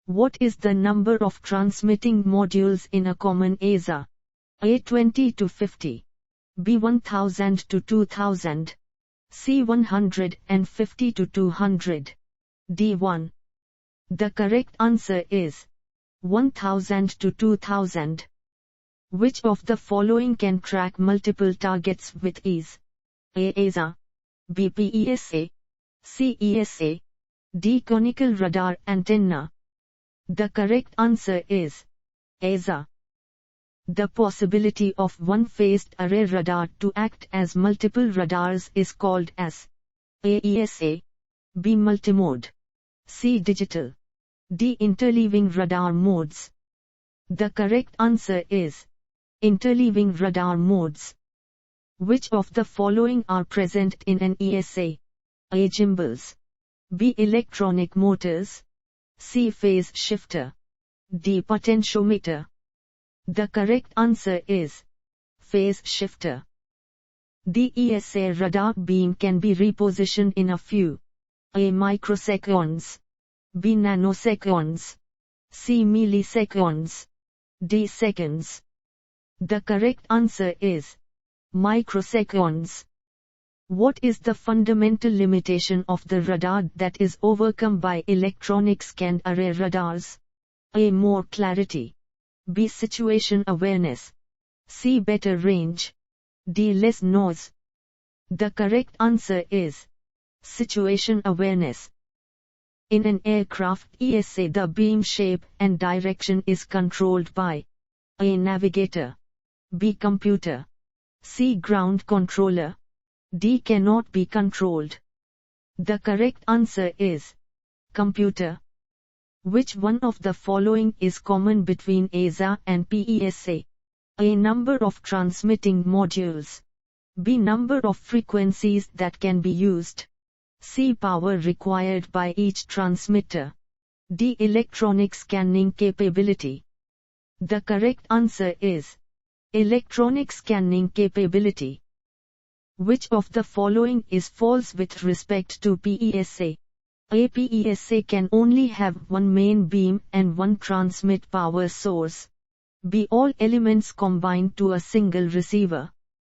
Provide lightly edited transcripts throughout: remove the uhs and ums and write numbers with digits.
What is the number of transmitting modules in a common AESA? A 20 to 50. B 1000 to 2000. C 150 to 200. D 1. The correct answer is 1000 to 2000. Which of the following can track multiple targets with ease? A. AESA. B. PESA. C. ESA. D. Conical radar antenna. The correct answer is AESA. The possibility of one-phased array radar to act as multiple radars is called as A. AESA. B. Multimode. C. Digital. D. Interleaving radar modes. The correct answer is interleaving radar modes. Which of the following are present in an ESA? A. Gimbals. B. Electronic motors. C. Phase shifter. D. Potentiometer. The correct answer is phase shifter. The ESA radar beam can be repositioned in a few A. microseconds. B. nanoseconds. C. milliseconds. D. seconds. The correct answer is microseconds. What is the fundamental limitation of the radar that is overcome by electronic scanned array radars? A. More clarity. B. Situation awareness. C. Better range. D. Less noise. The correct answer is situation awareness. In an aircraft ESA, the beam shape and direction is controlled by A. Navigator. B. Computer. C. Ground controller. D. Cannot be controlled. The correct answer is computer. Which one of the following is common between AESA and PESA? A. Number of transmitting modules. B. Number of frequencies that can be used. C. Power required by each transmitter. D. Electronic scanning capability. The correct answer is electronic scanning capability. Which of the following is false with respect to PESA? A. PESA can only have one main beam and one transmit power source. B. All elements combine to a single receiver.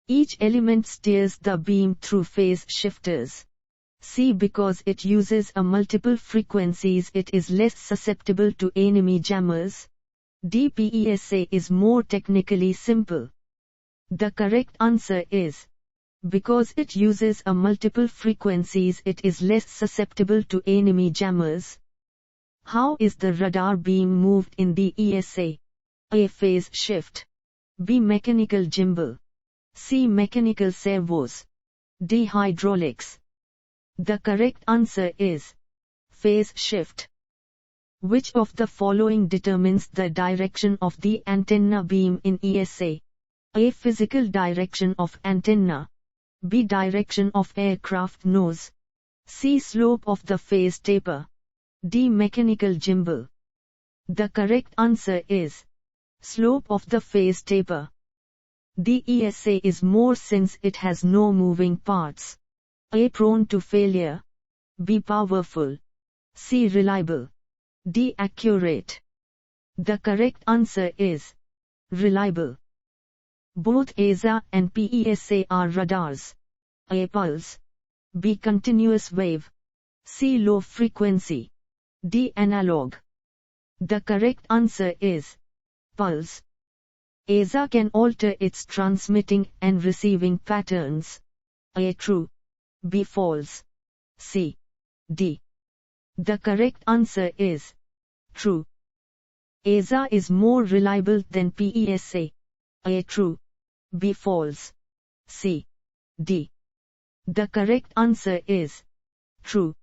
Each element steers the beam through phase shifters. C. Because it uses a multiple frequencies, it is less susceptible to enemy jammers. D. PESA is more technically simple. The correct answer is because it uses a multiple frequencies, it is less susceptible to enemy jammers. How is the radar beam moved in the ESA? A. Phase shift. B. Mechanical gimbal. C. Mechanical servos. D. Hydraulics. The correct answer is phase shift. Which of the following determines the direction of the antenna beam in ESA? A. Physical direction of antenna. B. Direction of aircraft nose. C. Slope of the phase taper. D. Mechanical gimbal. The correct answer is slope of the phase taper. The ESA is more since it has no moving parts. A. Prone to failure. B. Powerful. C. Reliable. D. Accurate. The correct answer is reliable. Both AESA and PESA are radars. A. Pulse. B. Continuous wave. C. Low frequency. D. Analog. The correct answer is pulse. AESA can alter its transmitting and receiving patterns. A. True. B. False. C. D. The correct answer is true. AESA is more reliable than PESA. A. True. B. False. C. D. The correct answer is true.